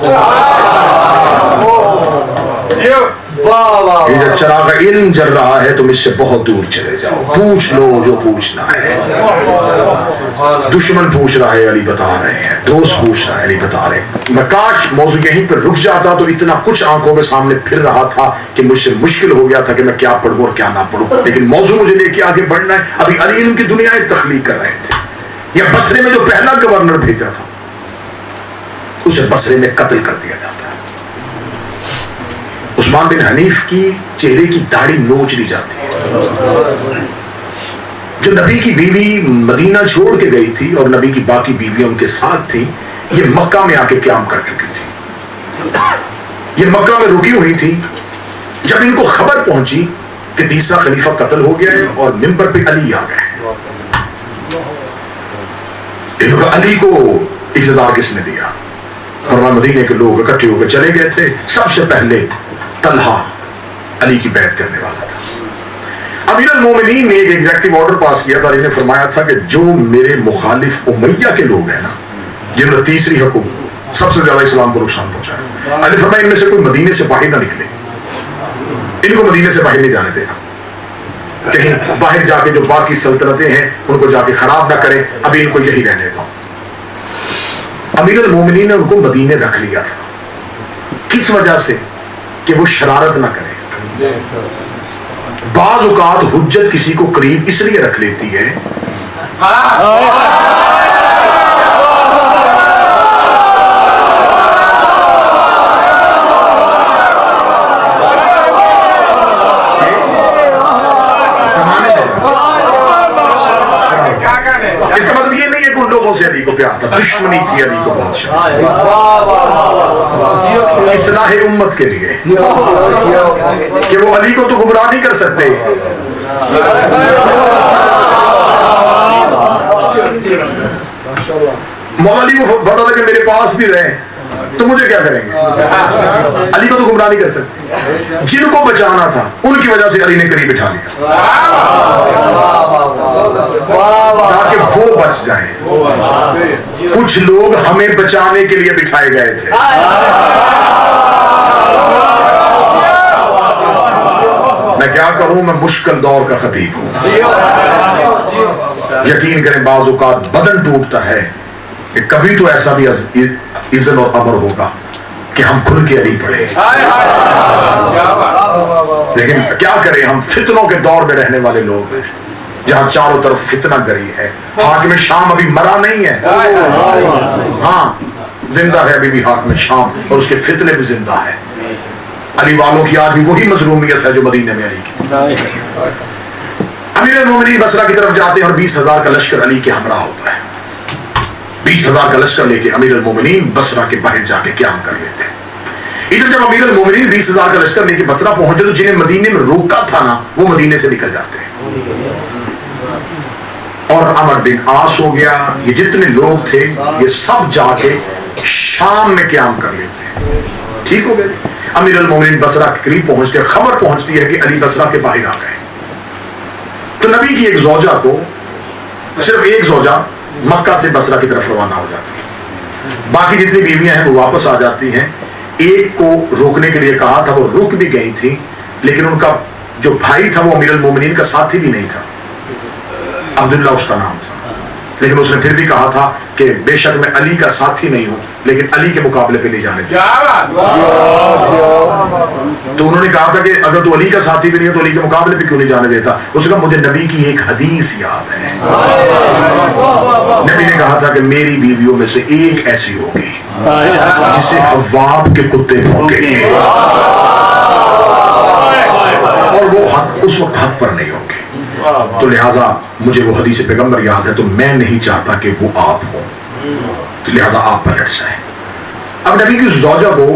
ये जब चराग इल्म जल रहा है तुम इससे बहुत दूर चले जाओ, पूछ लो जो पूछना है। दुश्मन पूछ रहा है अली बता रहे हैं, दोस्त पूछ रहा है अली बता रहे हैं। मैं काश मौजू यहीं पर रुक जाता तो इतना कुछ आंखों के सामने फिर रहा था कि मुझसे मुश्किल हो गया था कि मैं क्या पढ़ूं और क्या ना पढ़ूं, लेकिन मौजू मुझे लेके आगे बढ़ना है। अभी अली इल्म की दुनिया तख्लीक कर रहे थे। या बसरे में जो पहला गवर्नर भेजा था उसे बसरे में कत्ल कर दिया जाता है। उस्मान बिन हनीफ की चेहरे की दाढ़ी नोच ली जाती है। जो नबी की बीवी मदीना छोड़ के गई थी और नबी की बाकी बीवियां उनके साथ थी, ये मक्का में आके क्याम कर चुकी थी। ये मक्का में रुकी हुई थी। जब इनको खबर पहुंची कि तीसरा खलीफा कत्ल हो गया है और मिंबर पे अली आ गए, अली को इख्तियार किसने दिया? फरमान मदीने के लोग इकट्ठे होकर चले गए थे। सबसे पहले तलहा अली की बैत करने वाला था। अमीर अल मोमिनीन ने एक एग्जेक्टिव ऑर्डर पास किया था। इन्हें फरमाया था कि जो मेरे मुखालिफ उमैया के लोग हैं ना, जिन्होंने तीसरी हुकूमत सबसे ज्यादा इस्लाम को नुकसान पहुंचाया, अली फरमाया इनमें से कोई मदीने से बाहर ना निकले, इनको मदीने से बाहर नहीं जाने देना। कहीं बाहर जाके जो बाकी सल्तनतें हैं उनको जाके खराब ना करें, अभी इनको यही रहने दो। अमीर अल मोमिनीन ने उनको मदीने रख लिया था। किस वजह से? कि वो शरारत ना करे। बाज़ औक़ात हुज्जत किसी को करीब इसलिए रख लेती है इसका मतलब ये नहीं है कि उन लोगों से अली को प्यार था, दुश्मनी थी अली को बादशाह, इस्लाह उम्मत के लिए कि वो अली को तो गुमराह नहीं कर सकते। मौला को पता था कि मेरे पास भी रहे तो मुझे क्या करेंगे? अली को तो गुमराह नहीं कर सकते। जिनको बचाना था उनकी वजह से अली ने करीब बिठा लिया ताकि वो बच जाए। कुछ लोग हमें बचाने के लिए बिठाए गए थे। मैं क्या करूं, मैं मुश्किल दौर का खतीब हूं। यकीन करें बाज़ औक़ात बदन टूटता है कि कभी तो ऐसा भी इज़्न और अमर होगा कि हम खुल के अली पढ़े। लेकिन क्या करें, हम फितनों के दौर में रहने वाले लोग हैं जहां चारों तरफ फितना गरी है। हाकिम शाम अभी मरा नहीं है, हाँ जिंदा है अभी भी हाकिम शाम, और उसके फितने भी जिंदा है। अली वालों की आज भी वही मजलूमियत है जो मदीने में अली की थी। अमीर मोमिनीन बसरा की तरफ जाते हैं और 20,000 का लश्कर अली के हमरा होता है। 20,000 का लश्कर लेके अमीर मोमिनीन बसरा के बाहर जाके क़याम कर लेते हैं। इधर जब अमीर मोमिनीन 20,000 का लश्कर लेके बसरा पहुंचे तो जिन्हें मदीने में रोका था ना, वो मदीने से निकल जाते हैं। और अमर बिन आस हो गया, ये जितने लोग थे ये सब जाके शाम में क़याम कर लेते हैं। ठीक हो गए। अमीर मोमिनीन बसरा के करीब पहुंचते, खबर पहुंचती है कि अली बसरा के बाहर आ गए। तो नबी की एक ज़ौजा को, सिर्फ एक ज़ौजा मक्का से बसरा की तरफ रवाना हो जाती है। बाकी जितनी बीवियां हैं वो वापस आ जाती हैं। एक को रोकने के लिए कहा था, वो रुक भी गई थी, लेकिन उनका जो भाई था वो अमीर मोमिनीन का साथी भी नहीं था, अब्दुल्ला उसका नाम था। लेकिन उसने फिर भी कहा था कि बेशक मैं अली का साथी नहीं हूं, लेकिन अली के मुकाबले पे नहीं जाने दूंगा। तो उन्होंने कहा था कि अगर तू अली का साथी भी नहीं है तो अली के मुकाबले पे क्यों नहीं जाने देता। उसने कहा मुझे नबी की एक हदीस याद है। नबी ने कहा था कि मेरी बीवियों में से एक ऐसी होगी जिसे हव्वाब के कुत्ते भौंकेंगे, और वो हक उस वक्त हक पर नहीं होंगे। तो लिहाजा मुझे वो हदीस पैगंबर याद है, तो मैं नहीं चाहता कि वो आप हो, तो लिहाजा आप पलट जाए। अब नबी की ज़ौजा को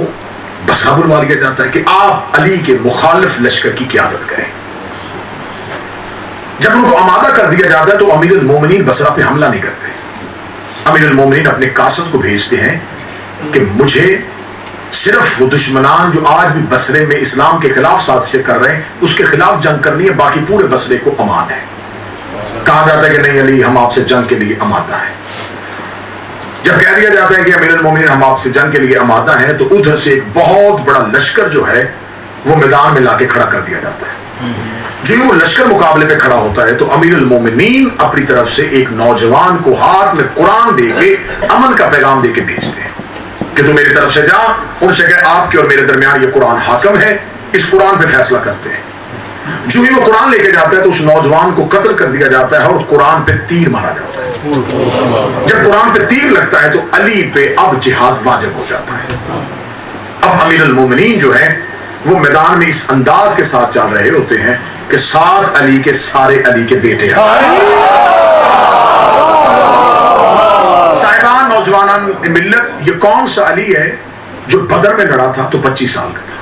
बसरा बुलवा लिया जाता है कि आप अली के मुखालिफ लश्कर की क़यादत करें। जब उनको आमादा कर दिया जाता है तो अमीर मोमिनीन बसरा पे हमला नहीं करते। अमीर मोमिनीन अपने कासद को भेजते हैं कि मुझे सिर्फ वो दुश्मनान जो आज भी बसरे में इस्लाम के खिलाफ साजिशें कर रहे हैं उसके खिलाफ जंग करनी है, बाकी पूरे बसरे को अमान है। कहा जाता है कि नहीं अली हम आपसे जंग के लिए आमादा है। जब कह दिया जाता है कि अमीरुल मोमिनीन हम आपसे जंग के लिए आमादा हैं, तो उधर से एक बहुत बड़ा लश्कर जो है वो मैदान में लाके खड़ा कर दिया जाता है। जो वो लश्कर मुकाबले पे खड़ा होता है तो अमीरुल मोमिनीन अपनी तरफ से एक नौजवान को हाथ में कुरान देके अमन का पैगाम देके भेजते हैं कि तू मेरी तरफ से जा, उनसे कह आपके और मेरे दरमियान ये कुरान हाकिम है, इस कुरान पे फैसला करते हैं। जो ही वो कुरान लेके जाता है तो उस नौजवान को कत्ल कर दिया जाता है और कुरान पे तीर मारा जाता है। जब कुरान पे तीर लगता है तो अली पे अब जिहाद वाजिब हो जाता है। अब अमीरुल मोमिनीन जो है वो मैदान में इस अंदाज के साथ चल रहे होते हैं कि साथ अली के सारे अली के बेटे हैं। साहिबान नौजवान मिल्लत, ये कौन सा अली है जो बदर में लड़ा था तो 25 साल का था,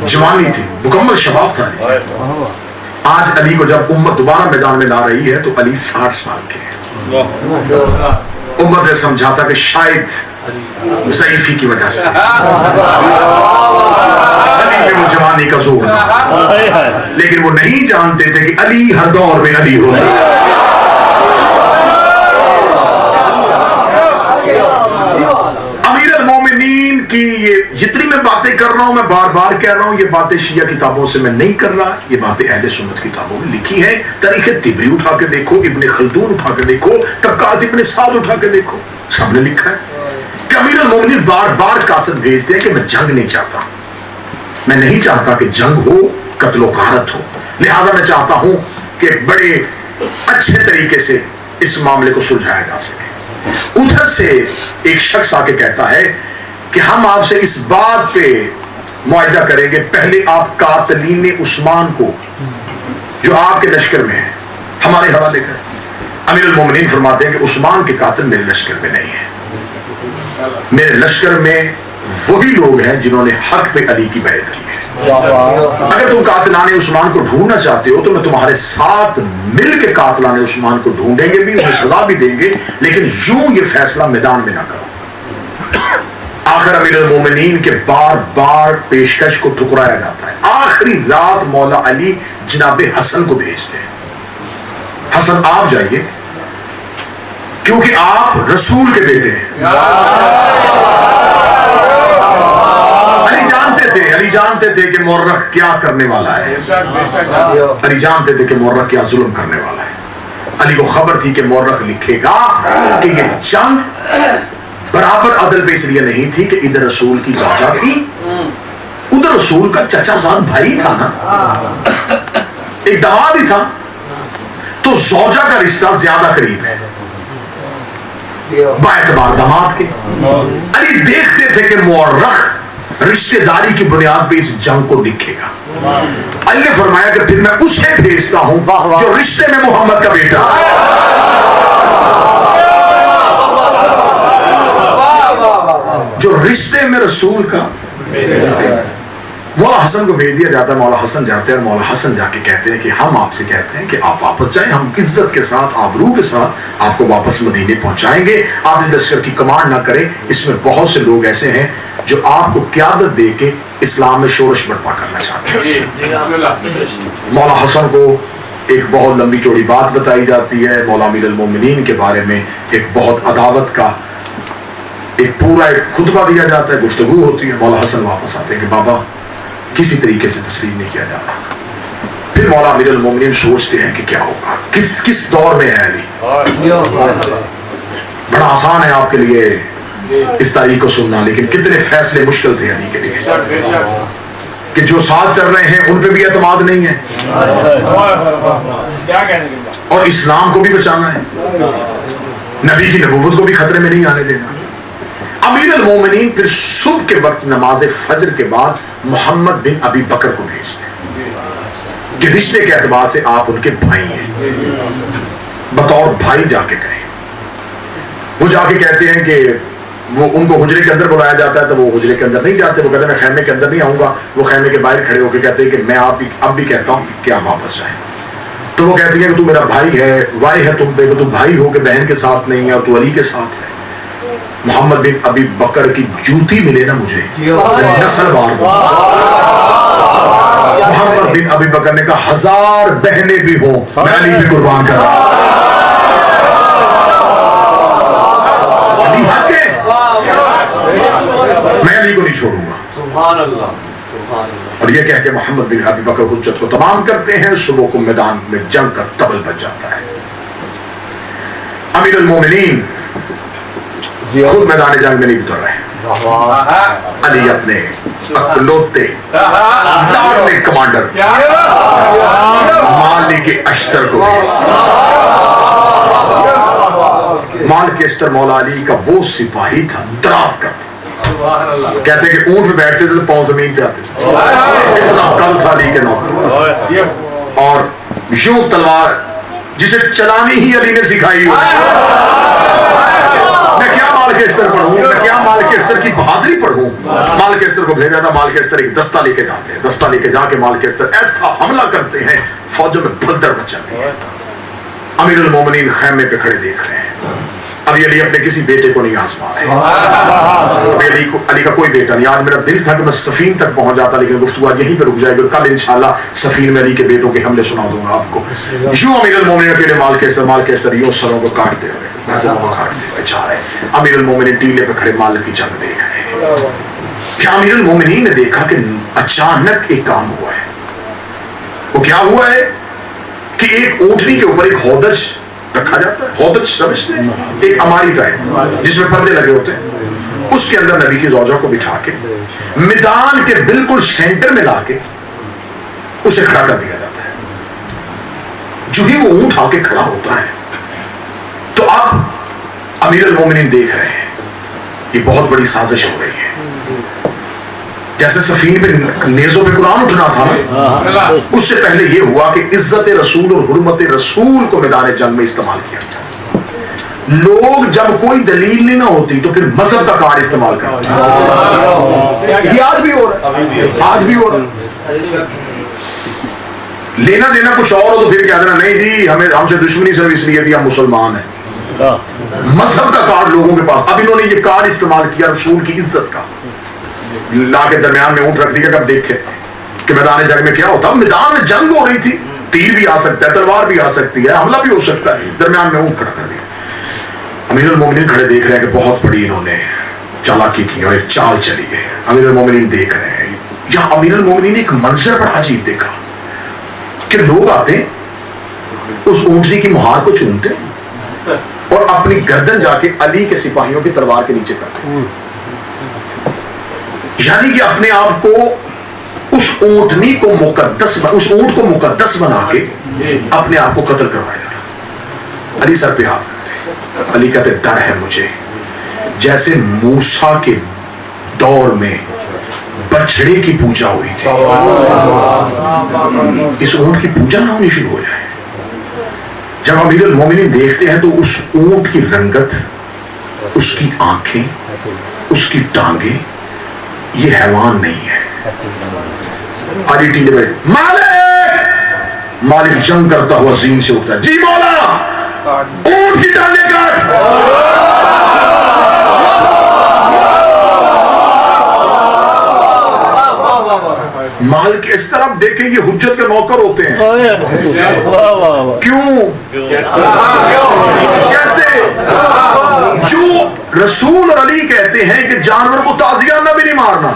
जवानी थी, मुकम्मल शबाब था अली। आज अली को जब उम्मत दोबारा मैदान में ला रही है तो अली 60 साल के हैं। उम्मत ने समझा था कि शायद ज़ईफी की वजह से अली में वो जवानी का जोर ना, लेकिन वो नहीं जानते थे कि अली हर दौर में अली होता है। अमीरुल मोमिनीन की ये जितनी मैं बातें कर रहा हूं, मैं बार बार कह रहा हूं, ये बातें शिया किताबों से मैं नहीं कर रहा, ये बातें अहले सुन्नत किताबों में लिखी है। तारीख़ तिबरी उठा के देखो, इब्ने खल्दून उठा के देखो, तबकात इब्ने साद उठा के देखो, सबने लिखा है कि अमीरुल मोमिनीन बार बार कासद भेजते हैं कि मैं जंग नहीं चाहता, मैं नहीं चाहता कि जंग हो, कत्लो गारत हो, लिहाजा मैं चाहता हूं कि बड़े अच्छे तरीके से इस मामले को सुलझाया जा सके। उधर से एक शख्स आके कहता है कि हम आपसे इस बात पे मुआहिदा करेंगे, पहले आप कातलीन उस्मान को जो आपके लश्कर में है हमारे हवाले करें। अमीरुल मोमिनीन फरमाते हैं कि उस्मान के कातिल मेरे लश्कर में नहीं है, मेरे लश्कर में वही लोग हैं जिन्होंने हक पे अली की बैत की है। अगर तुम कातिलाने उस्मान को ढूंढना चाहते हो तो मैं तुम्हारे साथ मिल के कातिलाने उस्मान को ढूंढेंगे भी, उन्हें सजा भी देंगे, लेकिन यूं ये फैसला मैदान में ना करो। आखिर अमीरुल मोमिनीन के बार बार पेशकश को ठुकराया जाता है। आखिरी रात मौला अली जनाबे हसन को भेजते हैं, हसन आप जाइए क्योंकि आप रसूल के बेटे हैं। अली जानते थे कि मुर्रख क्या करने वाला है, अली जानते थे कि मुर्रख क्या जुल्म करने वाला है। अली को खबर थी कि मौरख लिखेगा कि ये जंग बराबर अदल पे इसलिए नहीं थी कि इधर रसूल की ज़ौजा थी, उधर रसूल का चचाजाद भाई था ना, एक दामाद ही था, तो ज़ौजा का रिश्ता ज्यादा करीब है बाएतबार दामाद के। अली देखते थे कि मौरख रिश्तेदारी की बुनियाद पे इस जंग को लिखेगा। अली ने फरमाया कि फिर मैं उसे भेजता हूं जो रिश्ते में मोहम्मद का बेटा है। जो रिश्ते में रसूल का। मौला हसन को भेज दिया जाता है, मौला हसन जाते हैं, मौला हसन जाके कहते हैं कि हम आपसे कहते हैं कि आप वापस जाएं, हम इज्जत के साथ आबरू के साथ आपको वापस मदीने पहुंचाएंगे, आप इस लश्कर की कमांड ना करें, इसमें बहुत से लोग ऐसे हैं जो आपको क़यादत दे के इस्लाम में शोरश बर्पा करना चाहते हैं। मौला हसन को एक बहुत लंबी चौड़ी बात बताई जाती है, मौला अमीर अल मोमिनीन के बारे में एक बहुत अदावत का एक पूरा एक खुतबा दिया जाता है, गुफ्तगू होती है। मौला हसन वापस आते हैं कि बाबा किसी तरीके से तस्लीम नहीं किया जा रहा। फिर मौला अमीर अल मोमिनीन सोचते हैं कि क्या होगा, किस दौर में है अली। बड़ा आसान है आपके लिए इस तारीख को सुनना, लेकिन कितने फैसले मुश्किल थे अली के लिए कि जो साथ चल रहे हैं उन पे भी एतमाद नहीं है और इस्लाम को भी बचाना है, नबी की नबूवत को भी खतरे में नहीं आने देना। अमीर अल मोमिनीन फिर सुबह के वक्त नमाज फजर के बाद मोहम्मद बिन अबी बकर को भेजते हैं कि रिश्ते के एतबार से आप उनके भाई हैं, बतौर भाई जाके गए। वो जाके कहते हैं कि वो उनको हुजरे के अंदर बुलाया जाता है, तो वो हुजरे के अंदर नहीं जाते, वो कहते हैं मैं खैमे के अंदर नहीं आऊंगा। वो खैमे के बाहर खड़े होकर कहते हैं कि मैं अब भी कहता हूँ कि आप वापस जाए। तो वो कहती है कि तू मेरा भाई है, वाई है तुम पे, तू भाई हो के बहन के साथ नहीं है और तू अली के साथ है। मोहम्मद बिन अबी बकर की जूती मिले ना मुझे, नस्ल वार दूं। मोहम्मद बिन अबी बकर ने कहा 1000 बहनें भी हो मैं अली पे कुर्बान कर रहा हूं। अली हक है, मैं अली को नहीं छोड़ूंगा। सुभान अल्लाह। और ये कह के मोहम्मद बिन अबी बकर हुज्जत को तमाम करते हैं। सुबह को मैदान में जंग का तबल बज जाता है। अमीर अल मोमिनीन खुद मैदान जंग में नहीं उतर रहे। अली अपने अकलौते लाडले कमांडर मालिक अश्तर को मालिक अश्तर मौला अली का वो सिपाही था, दराज का था। कहते कि ऊंट पे बैठते थे तो पांव जमीन पे आते थे, इतना कल था अली के नौकर। और यूं तलवार जिसे चलानी ही अली ने सिखाई हो। मैं क्या मालिक अस्तर पढ़ूं, मैं क्या मालिक अस्तर की बहादुरी पढ़ूं। मालिक अस्तर को भेजा था, मालिक अस्तर एक दस्ता लेके जाते हैं, दस्ता लेके जाके मालिक अस्तर ऐसा हमला करते हैं फौजों में भगदड़ मच जाती है। अमीर अल मोमिनीन खैमे पे खड़े देख रहे हैं। अभी अली अपने किसी बेटे को नहीं आजमा रहे। अभी अली का कोई बेटा नहीं। आज मेरा दिल था कि मैं सफीन तक पहुंच जाता, लेकिन गुफ्तगू आज यहीं पे रुक जाएगी। कल इंशाल्लाह सफीन में अली के बेटों के हमले सुना दूंगा आपको। यूं अमीर अल मोमिनीन अकेले माल के अस्तर यूं सरों को काटते हुए जा रहे हैं। अमीर अल मोमिनीन टीले पे खड़े मालिक की जंग देख रहे हैं। क्या अमीर अल मोमिनीन ने देखा कि अचानक एक काम हुआ है। वो क्या हुआ है कि एक ऊंटनी के ऊपर एक हौदज रखा जाता है। हौदज समझते हैं, एक अमारी टाइप जिसमें पर्दे लगे होते हैं। उसके अंदर नबी की ज़ौजा को बिठा के मैदान के बिल्कुल सेंटर में लाके उसे खड़ा कर दिया जाता है। जो ही वो ऊंट आके खड़ा होता है तो अब अमीर अल मोमिनीन देख रहे हैं ये बहुत बड़ी साजिश हो रही है। जैसे सफीन पे नेज़ों पे कुरान उठना था ना, उससे पहले ये हुआ कि इज्जत रसूल और हुर्मत रसूल को मैदान जंग में इस्तेमाल किया था। लोग जब कोई दलील नहीं ना होती तो फिर मजहब का कार्ड इस्तेमाल करते हैं। ये आज भी हो रहा है, आज भी हो रहा है। लेना देना कुछ और हो तो फिर क्या देना, नहीं जी हमें हमसे दुश्मनी सिर्फ इसलिए थी हम मुसलमान हैं। मजहब का कार्ड लोगों के पास। अब इन्होंने ये कार्ड इस्तेमाल किया रसूल की इज्जत का, लाके दरमियान में ऊंट रख दिया। कब देखे कि मैदान जंग में क्या होता, मैदान में जंग हो रही थी, तीर भी आ सकता है, तलवार भी आ सकती है, हमला भी हो सकता है, दरमियान में ऊंट खड़ा कर दिया। अमीर अल मोमिनीन खड़े देख रहे हैं कि बहुत बड़ी इन्होंने चालाकी की और एक चाल चली है। अमीर अल मोमिनीन देख रहे हैं। या अमीर अल मोमिनीन एक मंजर बड़ा अजीब देखा कि लोग आते उस ऊंटनी की मुहार को चूमते और अपनी गर्दन जाके अली के सिपाहियों की तलवार के नीचे करते, यानी कि अपने आप को उस ऊंटनी को मुकद्दस, उस ऊंट को मुकद्दस बना के अपने आप को कत्ल करवाया। अली सर पे हाथ रखते, अली कहते डर है मुझे जैसे मूसा के दौर में बछड़े की पूजा हुई थी, इस ऊंट की पूजा ना होनी शुरू हो जाए। जब अमीरुल मोमिनीन देखते हैं तो उस ऊंट की रंगत, उसकी आंखें, उसकी टांगे, ये हैवान नहीं है। अली टीले में मालिक, मालिक जंग करता हुआ जीन से उठता है, जी मौला ऊंट की टांगे काट। मालिक इस तरफ देखें, ये हुज्जत के नौकर होते हैं। क्यों? कैसे? जो रसूल और अली कहते हैं कि जानवर को ताजियाना भी नहीं मारना,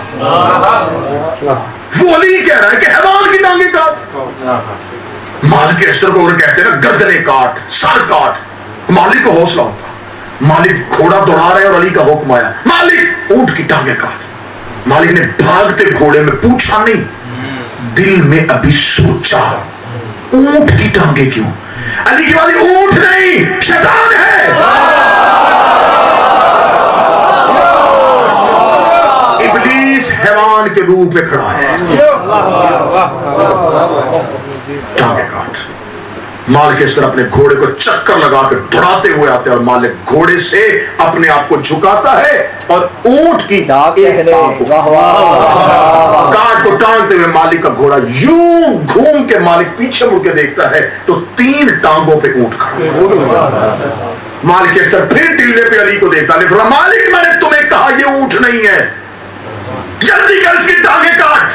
वो अली कह रहा है कि हैवान की टांगे काट। मालिक इस तरफ और कहते हैं ना गर्दने काट, सर काट। मालिक को हौसला होता, मालिक घोड़ा दौड़ा रहे और अली का हुक्म आया, मालिक ऊंट की टांगे काट। मालिक ने भागते घोड़े में पूछा नहीं, दिल में अभी सोचा ऊंट की टांगे क्यों? अली की बात ऊंट नहीं, शैतान है। इब्लीस हैवान के रूप में खड़ा है। टांगे काट। मालिक इस तरह अपने घोड़े को चक्कर लगा के दौड़ाते हुए आते हैं और मालिक घोड़े से अपने आप को झुकाता है और ऊंट की काट को टांगते हुए मालिक का घोड़ा यूं घूम के मालिक पीछे मुड़ के देखता है तो 3 टांगों पे ऊंट खड़ा। मालिक इस तरह फिर टीले पे अली को देखता, लिख रहा मालिक मैंने तुम्हें कहा ये ऊंट नहीं है, जल्दी कर इसकी टांगे काट।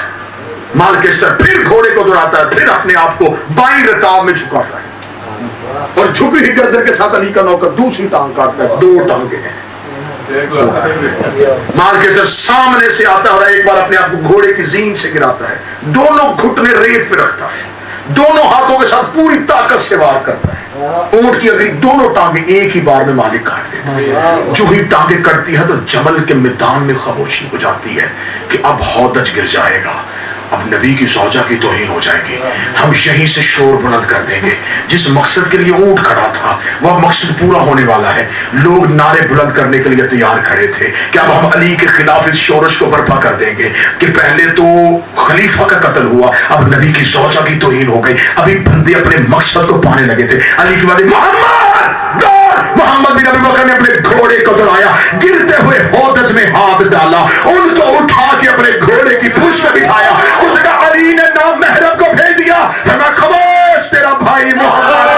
मालिक इस तरह फिर घोड़े को दौड़ाता है, फिर अपने आप को बाईं रकाब में झुकाता है और झुकी हुई गर्दन के साथ अली का नौकर दूसरी टांग काटता है। 2 टांगे हैं। मार्केटर सामने से आता है और एक बार अपने आप को घोड़े की जीन से गिराता है, दोनों घुटने रेत पे रखता है, दोनों हाथों के साथ पूरी ताकत से वार करता है। ऊंट की अगली दोनों टांगे एक ही बार में मालिक काट देता है। जो ही टांगे कटती है तो जमल के मैदान में खामोशी हो जाती है कि अब हौदज गिर जाएगा, अब नबी की सौजा की तौहीन हो जाएगी, हम यहीं से शोर बुलंद कर देंगे। जिस मकसद के लिए ऊंट खड़ा था वह मकसद पूरा होने वाला है। लोग नारे बुलंद करने के लिए तैयार खड़े थे कि अब हम अली के खिलाफ इस शोरश को बर्पा कर देंगे कि पहले तो खलीफा का कत्ल हुआ, अब नबी की सौजा की तौहीन हो गई। अभी बंदे अपने मकसद को पाने लगे थे। अली की बात मोहम्मद बिन अबू बकर ने अपने घोड़े को दौड़ाया, गिरते हुए हौदज में हाथ डाला, उनको उठा के अपने घोड़े की पूंछ में बिठाया। उसने कहा अली ने नाम महरम को भेज दिया, फरमाया खामोश तेरा भाई मोहम्मद।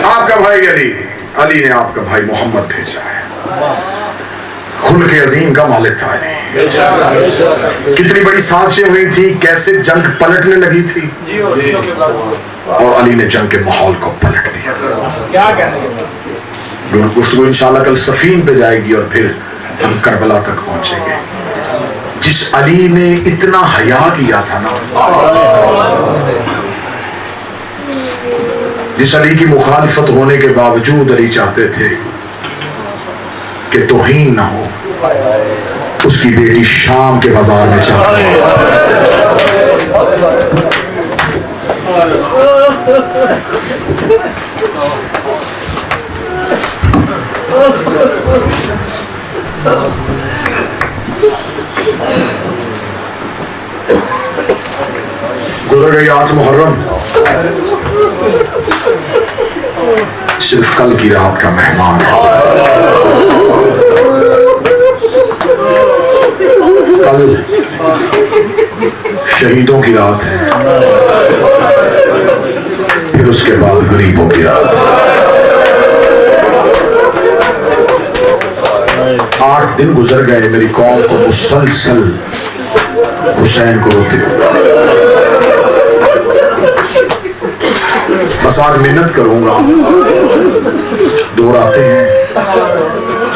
आपका भाई अली, अली ने आपका भाई मोहम्मद भेजा है। खुल्क अजीम का मालिक था अली। कितनी बड़ी साजिशें हुई थी, कैसे जंग पलटने लगी थी और अली ने जंग के माहौल को पलट दिया। गुफ्तगू इंशाल्लाह कल सफीन पे जाएगी और फिर हम करबला तक पहुंचेंगे। जिस अली ने इतना हया किया था ना, जिस अली की मुखालफत होने के बावजूद अली चाहते थे कि तौहीन ना हो, उसकी बेटी शाम के बाजार में चल गुजर गई आज मुहर्रम, सिर्फ कल की रात का मेहमान है। कल शहीदों की रात है, फिर उसके बाद गरीबों की रात। 8 दिन गुजर गए मेरी कौम को मुसलसल हुसैन को रोते हुए। बस आज मिन्नत करूंगा, दूर आते हैं